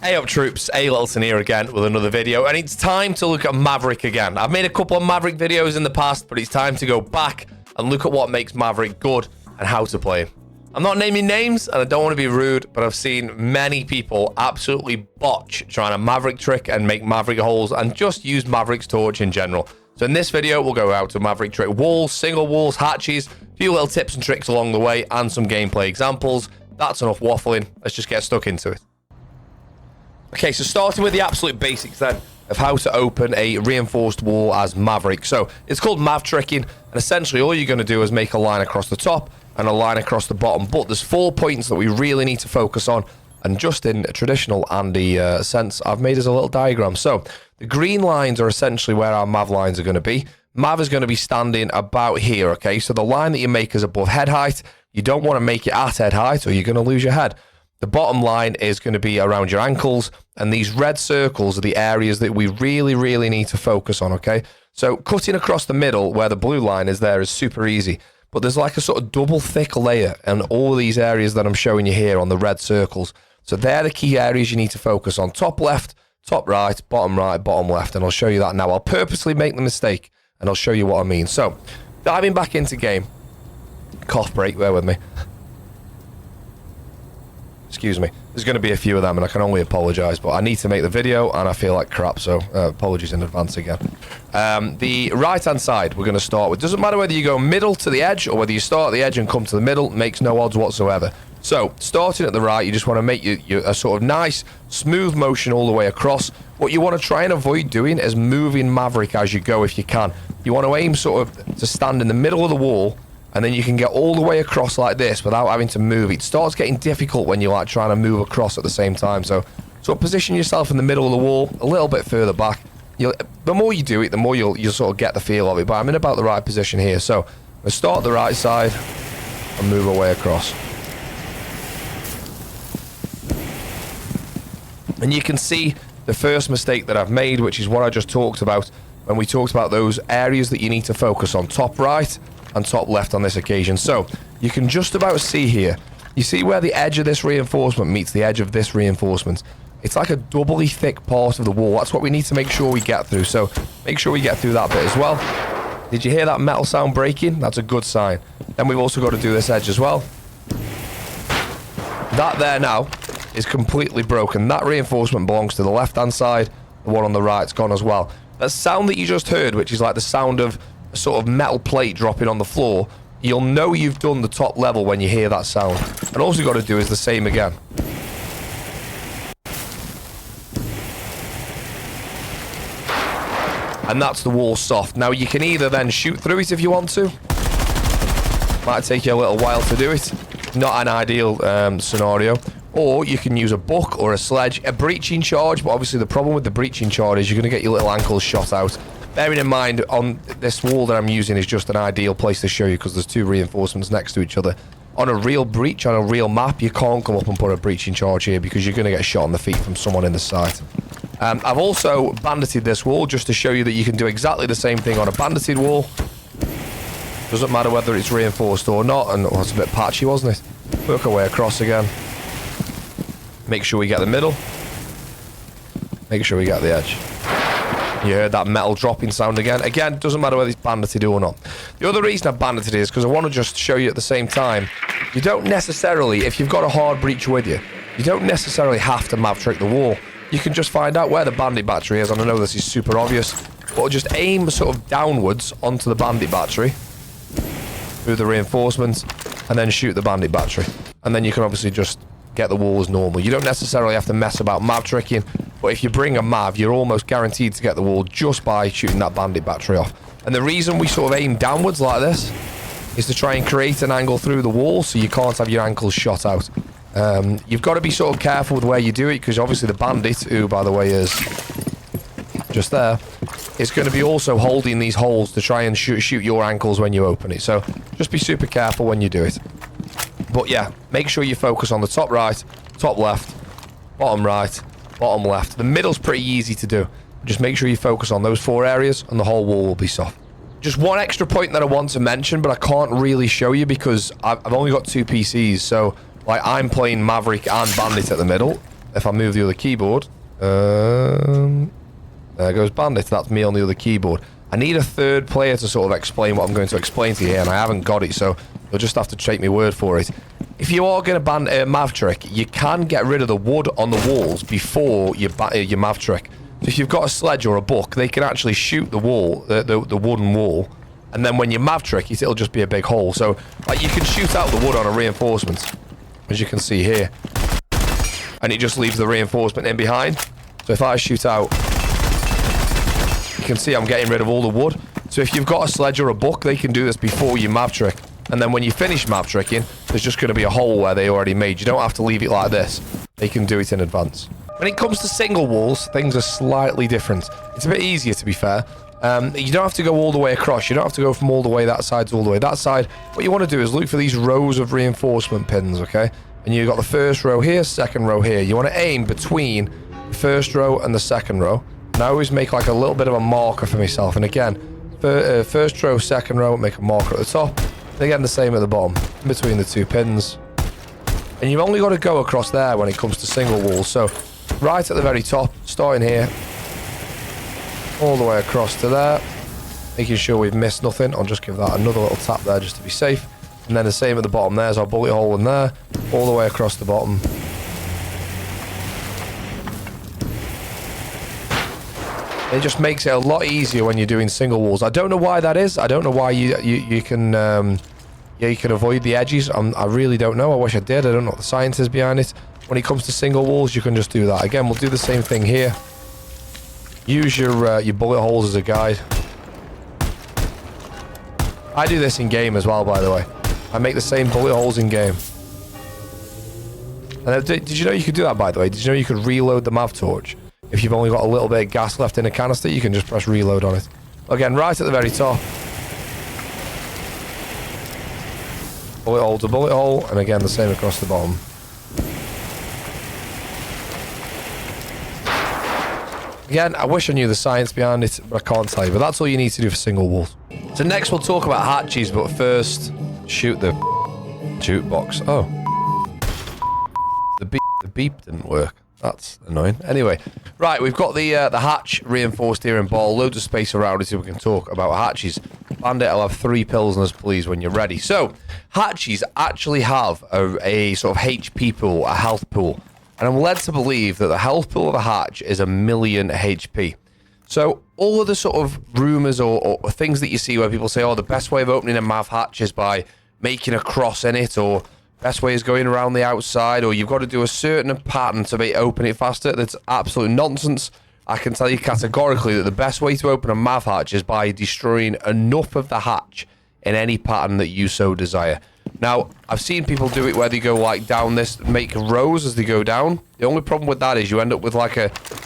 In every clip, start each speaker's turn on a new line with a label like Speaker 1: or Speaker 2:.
Speaker 1: Hey up troops, A-Littleton here again with another video, and it's time to look at Maverick again. I've made a couple of Maverick videos in the past, but it's time to go back and look at what makes Maverick good and how to play him. I'm not naming names, and I don't want to be rude, but I've seen many people absolutely botch trying to Maverick trick and make Maverick holes and just use Maverick's Torch in general. So in this video, we'll go out to Maverick trick walls, single walls, hatches, a few little tips and tricks along the way, and some gameplay examples. That's enough waffling. Let's just get stuck into it. Okay, so starting with the absolute basics then of how to open a reinforced wall as Maverick. So it's called Mav tricking, and essentially all you're going to do is make a line across the top and a line across the bottom. But there's 4 points that we really need to focus on, and just in a traditional Andy sense, I've made us a little diagram. So the green lines are essentially where our Mav lines are going to be. Mav is going to be standing about here, okay? So the line that you make is above head height. You don't want to make it at head height or you're going to lose your head. The bottom line is going to be around your ankles, and these red circles are the areas that we really need to focus on, okay? So cutting across the middle where the blue line is there is super easy, but there's like a sort of double thick layer in all these areas that I'm showing you here on the red circles. So they're the key areas you need to focus on. Top left, top right, bottom left, and I'll show you that now. I'll purposely make the mistake, and I'll show you what I mean. So diving back into game, cough break, bear with me. Excuse me. There's going to be a few of them, and I can only apologize, but I need to make the video, and I feel like crap, so apologies in advance again. The right-hand side we're going to start with. Doesn't matter whether you go middle to the edge or whether you start at the edge and come to the middle. Makes no odds whatsoever. So, starting at the right, you just want to make a sort of nice, smooth motion all the way across. What you want to try and avoid doing is moving Maverick as you go if you can. You want to aim sort of to stand in the middle of the wall, and then you can get all the way across like this without having to move. It starts getting difficult when you're like trying to move across at the same time. So position yourself in the middle of the wall, a little bit further back. The more you do it, the more you'll sort of get the feel of it. But I'm in about the right position here. So we'll start the right side and move our way across. And you can see the first mistake that I've made, which is what I just talked about when we talked about those areas that you need to focus on. Top right and top left on this occasion. So you can just about see here, you see where the edge of this reinforcement meets the edge of this reinforcement. It's like a doubly thick part of the wall. That's what we need to make sure we get through. So make sure we get through that bit as well. Did you hear that metal sound breaking? That's a good sign. Then we've also got to do this edge as well. That there now is completely broken. That reinforcement belongs to the left hand side. The one on the right's gone as well. That sound that you just heard, which is like the sound of a sort of metal plate dropping on the floor, you'll know you've done the top level when you hear that sound. And all you've got to do is the same again. And that's the wall soft. Now you can either then shoot through it if you want to. Might take you a little while to do it. Not an ideal scenario. Or you can use a book or a sledge, a breaching charge, but obviously the problem with the breaching charge is you're going to get your little ankles shot out. Bearing in mind, on this wall that I'm using is just an ideal place to show you because there's 2 reinforcements next to each other. On a real breach, on a real map, you can't come up and put a breaching charge here because you're going to get shot on the feet from someone in the site. I've also bandited this wall just to show you that you can do exactly the same thing on a bandited wall. Doesn't matter whether it's reinforced or not, and it's a bit patchy, wasn't it? Work our way across again. Make sure we get the middle. Make sure we get the edge. You heard that metal dropping sound again. Again, doesn't matter whether it's bandited or not. The other reason I've bandited is because I want to just show you at the same time, you don't necessarily, if you've got a hard breach with you, you don't necessarily have to Mav trick the wall. You can just find out where the bandit battery is, and I know this is super obvious, but just aim sort of downwards onto the bandit battery through the reinforcements, and then shoot the bandit battery. And then you can obviously just get the wall as normal. You don't necessarily have to mess about Mav tricking, but if you bring a Mav, you're almost guaranteed to get the wall just by shooting that bandit battery off. And the reason we sort of aim downwards like this is to try and create an angle through the wall so you can't have your ankles shot out. You've got to be sort of careful with where you do it because obviously the bandit, who by the way is just there, is going to be also holding these holes to try and shoot your ankles when you open it. So just be super careful when you do it. But yeah, make sure you focus on the top right, top left, bottom right, bottom left. The middle's pretty easy to do. Just make sure you focus on those 4 areas and the whole wall will be soft. Just one extra point that I want to mention, but I can't really show you because I've only got 2 PCs. So like I'm playing Maverick and Bandit at the if I move the other keyboard, there goes Bandit. That's me on the other keyboard. I need a third player to sort of explain what I'm going to explain to you here, and I haven't got it, so you'll just have to take my word for it. If you are going to ban Mav Trick, you can get rid of the wood on the walls before you your Mav Trick. So if you've got a sledge or a book, they can actually shoot the wall, the wooden wall, and then when you Mav Trick it, it'll just be a big hole. So like you can shoot out the wood on a reinforcement, as you can see here, and it just leaves the reinforcement in behind. So if I shoot out, you can see I'm getting rid of all the wood. So if you've got a sledge or a book, they can do this before you Mav Trick. And then when you finish Mav Tricking, there's just going to be a hole where they already made. You don't have to leave it like this. They can do it in advance. When it comes to single walls, things are slightly different. It's a bit easier, to be fair. You don't have to go all the way across. You don't have to go from all the way that side to all the way that side. What you want to do is look for these rows of reinforcement pins, okay? And you've got the first row here, second row here. You want to aim between the first row and the second row. And I always make like a little bit of a marker for myself. And again, first row, second row, make a marker at the top. And again, the same at the bottom, in between the two pins. And you've only got to go across there when it comes to single walls. So, right at the very top, starting here, all the way across to there, making sure we've missed nothing. I'll just give that another little tap there just to be safe. And then the same at the bottom. There's our bullet hole in there, all the way across the bottom. It just makes it a lot easier when you're doing single walls. I don't know why that is. I don't know why you can you can avoid the edges. I really don't know. I wish I did. I don't know what the science is behind it. When it comes to single walls, you can just do that. Again, we'll do the same thing here. Use your bullet holes as a guide. I do this in game as well, by the way. I make the same bullet holes in game. And did you know you could do that, by the way? Did you know you could reload the Mav Torch? If you've only got a little bit of gas left in a canister, you can just press reload on it. Again, right at the very top. Bullet hole to bullet hole, and again, the same across the bottom. Again, I wish I knew the science behind it, but I can't tell you. But that's all you need to do for single walls. So next we'll talk about hatches, but first, shoot the jukebox. Oh. The beep didn't work. That's annoying. Anyway, right, we've got the hatch reinforced here in ball. Loads of space around it so we can talk about hatches. Bandit, I'll have 3 pilsners, please, when you're ready. So, hatches actually have a sort of HP pool, a health pool. And I'm led to believe that the health pool of a hatch is 1,000,000 HP. So, all of the sort of rumours or things that you see where people say, oh, the best way of opening a Mav hatch is by making a cross in it, or best way is going around the outside, or you've got to do a certain pattern to open it faster. That's absolute nonsense. I can tell you categorically that the best way to open a Mav hatch is by destroying enough of the hatch in any pattern that you so desire. Now, I've seen people do it where they go like down this, make rows as they go down. The only problem with that is you end up with like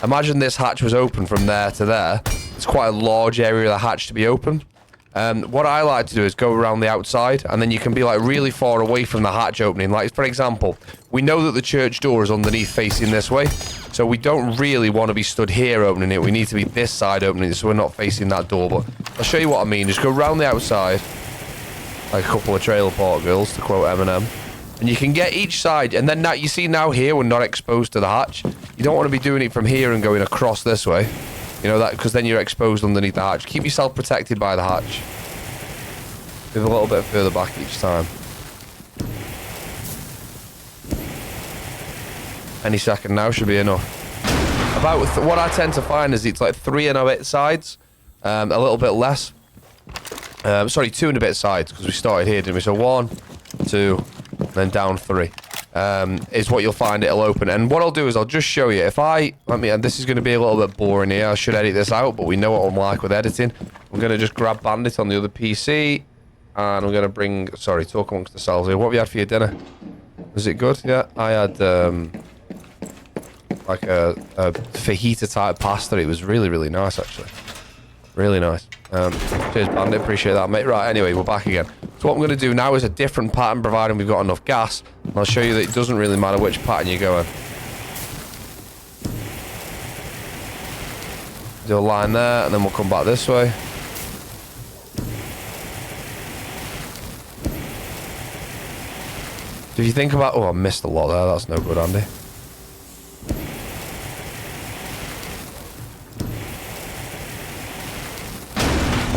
Speaker 1: imagine this hatch was open from there to there. It's quite a large area of the hatch to be opened. What I like to do is go around the outside, and then you can be like really far away from the hatch opening. Like, for example, we know that the church door is underneath facing this way, so we don't really want to be stood here opening it. We need to be this side opening it, so we're not facing that door. But I'll show you what I mean. Just go around the outside, like a couple of trailer park girls, to quote Eminem. And you can get each side, and then now you see now here we're not exposed to the hatch. You don't want to be doing it from here and going across this way. You know that, because then you're exposed underneath the hatch. Keep yourself protected by the hatch. Move a little bit further back each time. Any second now should be enough. About what I tend to find is it's like 3 and a bit sides, a little bit less. Sorry, 2 and a bit sides, because we started here, didn't we? So 1, 2, then down 3. Is what you'll find it'll open. And what I'll do is I'll just show you. And this is going to be a little bit boring here. I should edit this out, but we know what I'm like with editing. I'm going to just grab Bandit on the other PC, and I'm going to bring, talk amongst ourselves here. What have you had for your dinner? Was it good? Yeah, I had like a fajita type pasta. It was really, really nice, actually. Really nice. Cheers, Bandit. Appreciate that, mate. Right, anyway, we're back again. So what I'm going to do now is a different pattern, providing we've got enough gas. And I'll show you that it doesn't really matter which pattern you go in. Do a line there, and then we'll come back this way. So if you think about... Oh, I missed a lot there. That's no good, Andy.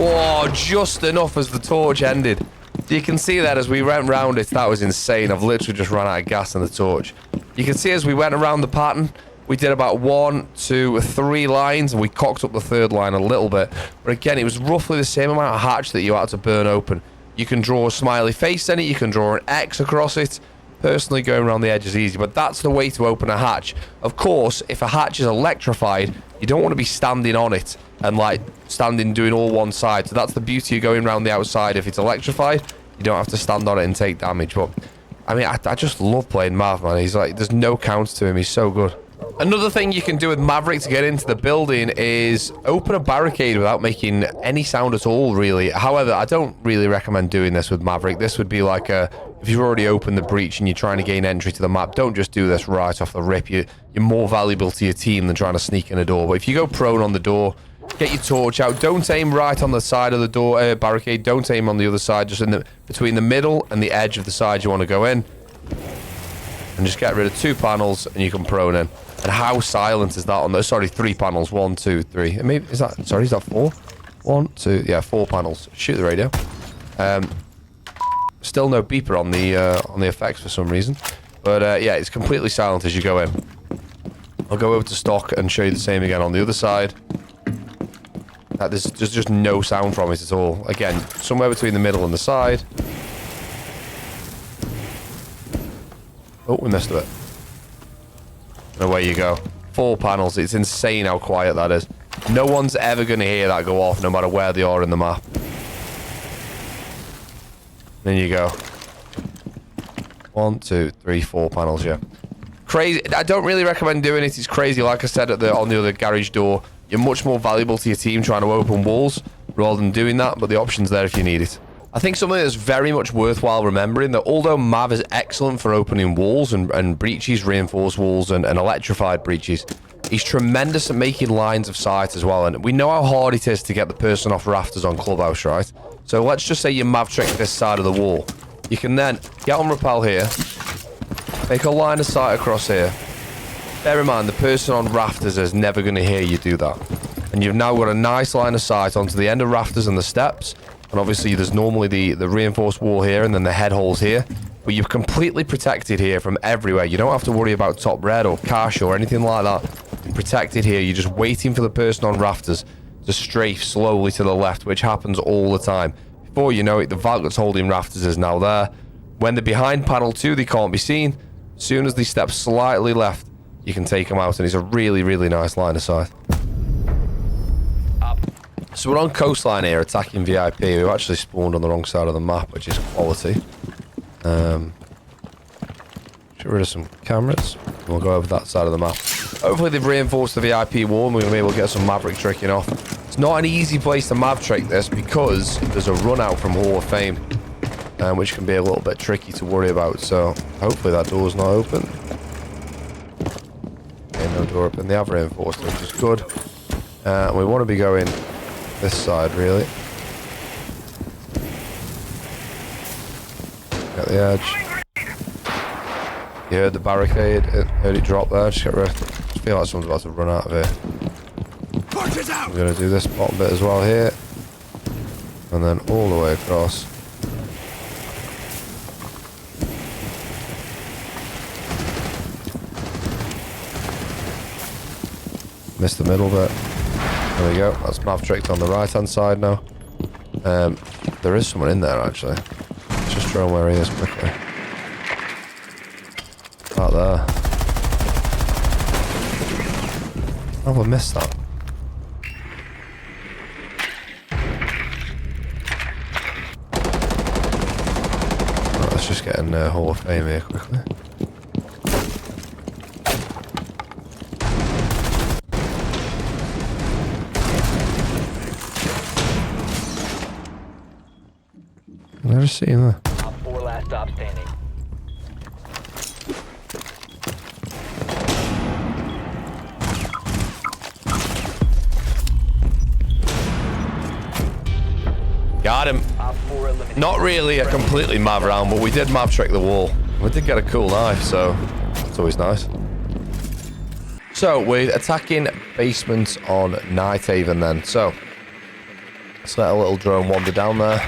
Speaker 1: Whoa, just enough as the torch ended. So you can see that as we went round it, that was insane. I've literally just run out of gas in the torch. You can see as we went around the pattern, we did about 1, 2, 3 lines, and we cocked up the 3rd line a little bit. But again, it was roughly the same amount of hatch that you had to burn open. You can draw a smiley face in it, you can draw an X across it. Personally, going around the edge is easy, but that's the way to open a hatch. Of course, if a hatch is electrified, you don't want to be standing on it and like standing doing all one side. So that's the beauty of going around the outside. If it's electrified, you don't have to stand on it and take damage. But I mean, I just love playing Mav, man. He's like, there's no counter to him. He's so good. Another thing you can do with Maverick to get into the building is open a barricade without making any sound at all, really. However, I don't really recommend doing this with Maverick. This would be like if you've already opened the breach and you're trying to gain entry to the map, don't just do this right off the rip. You're more valuable to your team than trying to sneak in a door. But if you go prone on the door, get your torch out. Don't aim right on the side of the door barricade. Don't aim on the other side. Just between the middle and the edge of the side you want to go in. And just get rid of 2 panels and you can prone in. And how silent is that on those? Sorry, 3 panels. 1, 2, 3. Maybe is that? Sorry, is that 4? 1, 2. Yeah, 4 panels. Shoot the radio. Still no beeper on the effects for some reason. But yeah, it's completely silent as you go in. I'll go over to stock and show you the same again on the other side. There's just no sound from it at all. Again, somewhere between the middle and the side. Oh, we missed a bit. And away you go. 4 panels. It's insane how quiet that is. No one's ever going to hear that go off, no matter where they are in the map. There you go. 1, 2, 3, 4 panels, yeah. Crazy. I don't really recommend doing it. It's crazy. Like I said on the other garage door, you're much more valuable to your team trying to open walls rather than doing that, but the option's there if you need it. I think something that's very much worthwhile remembering that although Mav is excellent for opening walls and breaches, reinforced walls and electrified breaches, he's tremendous at making lines of sight as well. And we know how hard it is to get the person off rafters on Clubhouse, right? So let's just say you Mav trick this side of the wall. You can then get on rappel here, make a line of sight across here. Bear in mind, the person on rafters is never going to hear you do that. And you've now got a nice line of sight onto the end of rafters and the steps. And obviously there's normally the reinforced wall here and then the head holes here. But you're completely protected here from everywhere. You don't have to worry about top red or cash or anything like that. You're protected here. You're just waiting for the person on rafters to strafe slowly to the left, which happens all the time. Before you know it, the vault that's holding rafters is now there. When they're behind panel 2, they can't be seen. As soon as they step slightly left, you can take them out. And it's a really, really nice line of sight. So we're on coastline here, attacking VIP. We've actually spawned on the wrong side of the map, which is quality. Get rid of some cameras. And we'll go over that side of the map. Hopefully they've reinforced the VIP wall and we're going to be able to get some Maverick tricking off. It's not an easy place to Mav trick this because there's a run out from Hall of Fame, which can be a little bit tricky to worry about. So hopefully that door's not open. Okay, no door open. They have reinforced, which is good. We want to be going this side, really. At the edge. You heard the barricade. Heard it drop there. Just get rid. I feel like someone's about to run out of here. I'm going to do this bottom bit as well here. And then all the way across. Missed the middle bit. There we go. That's Mav tricked on the right-hand side now. There is someone in there, actually. Let's just show him where he is quickly. Out there. Oh, we missed that. Right, let's just get in Hall of Fame here quickly. Never seen that.
Speaker 2: Top 4 last stop standing.
Speaker 1: Got him. Not really a completely Mav round, but we did Mav trick the wall. We did get a cool knife, so it's always nice. So we're attacking basement on Nighthaven then. So Let's let a little drone wander down there.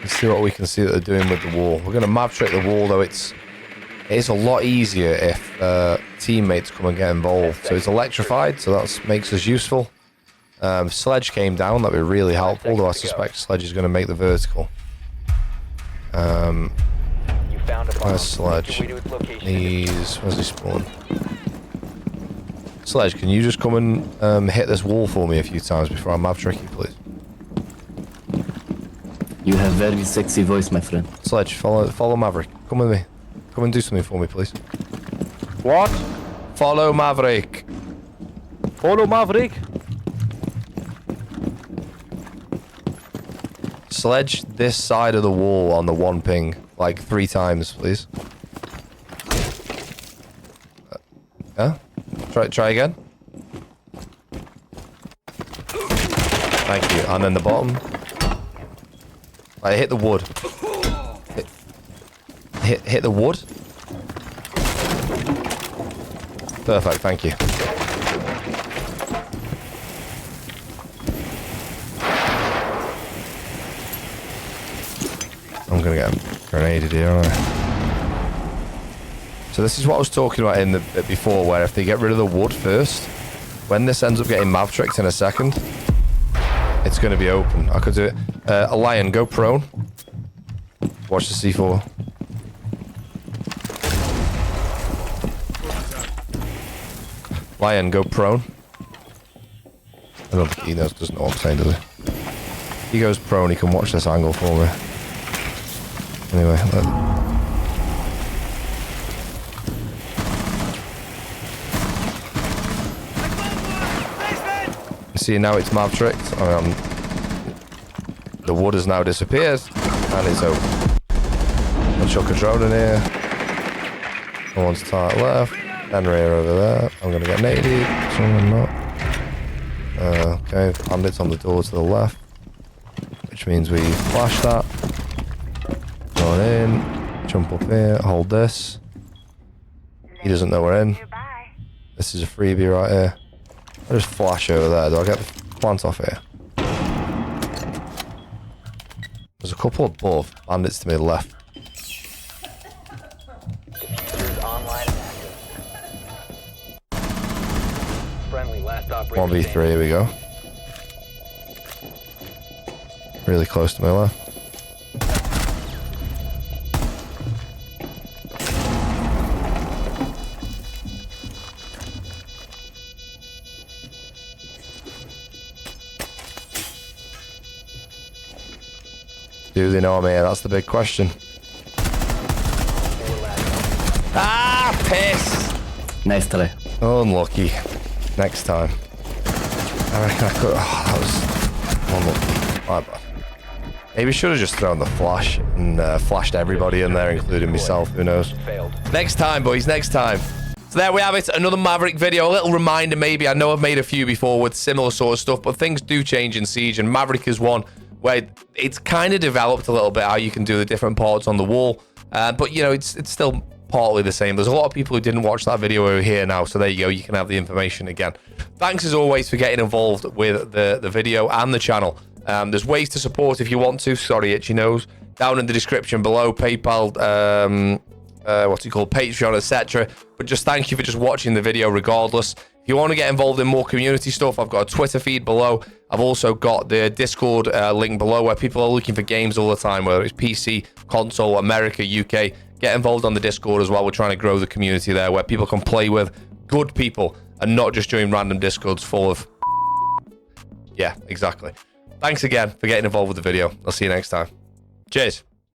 Speaker 1: Let's see what we can see that they're doing with the wall. We're going to Mav trick the wall, though. It is a lot easier if teammates come and get involved. So it's electrified, so that makes us useful. Sledge came down, that'd be really helpful, though I suspect Sledge is going to make the vertical. Where's Sledge? Where's he spawn? Sledge, can you just come and hit this wall for me a few times before I Mav trick you, please?
Speaker 2: You have very sexy voice, my friend.
Speaker 1: Sledge, follow Maverick. Come with me. Come and do something for me, please.
Speaker 3: What?
Speaker 1: Follow Maverick.
Speaker 3: Follow Maverick?
Speaker 1: Sledge this side of the wall on the one ping, like 3 times, please. Yeah? Try again. Thank you. And then the bottom. I hit the wood. Hit the wood. Perfect, thank you. I'm gonna get grenaded here, aren't I? So this is what I was talking about in the bit before, where if they get rid of the wood first, when this ends up getting Mav tricked in a second, it's gonna be open. I could do it. A lion, go prone. Watch the C4. Lion, go prone. I don't think he doesn't know what I'm saying, does he? He goes prone, he can watch this angle for me. Anyway, see, now it's Mav tricked. The wood has now disappeared, and it's open. I'll chuck a drone in here. One's tight left, and rear over there. I'm gonna get naded, so I'm not. Okay, bandits on the door to the left, which means we flash that. Going in, jump up here, hold this. He doesn't know we're in. This is a freebie right here. I just flash over there. Do I get the plant off here? There's a couple above. Bandits to my left. 1v3, here we go. Really close to my left. Do they know I'm here? That's the big question. Ah, piss!
Speaker 2: Nice try.
Speaker 1: Unlucky. Next time. I reckon I could. Oh, that was unlucky. My bad. Maybe should have just thrown the flash and flashed everybody in there, including myself. Who knows? Next time, boys. Next time. So there we have it. Another Maverick video. A little reminder, maybe. I know I've made a few before with similar sort of stuff, but things do change in Siege, and Maverick is one where it's kind of developed a little bit how you can do the different parts on the wall. But, you know, it's still partly the same. There's a lot of people who didn't watch that video over here now, so there you go. You can have the information again. Thanks, as always, for getting involved with the video and the channel. There's ways to support if you want to. Sorry, itchy nose. Down in the description below, PayPal, what's it called, Patreon, etc. But just thank you for just watching the video regardless. If you want to get involved in more community stuff, I've got a Twitter feed below. I've also got the Discord link below, where people are looking for games all the time, whether it's PC, console, America, UK. Get involved on the Discord as well. We're trying to grow the community there, where people can play with good people and not just join random Discords full of... Yeah, exactly. Thanks again for getting involved with the video. I'll see you next time. Cheers.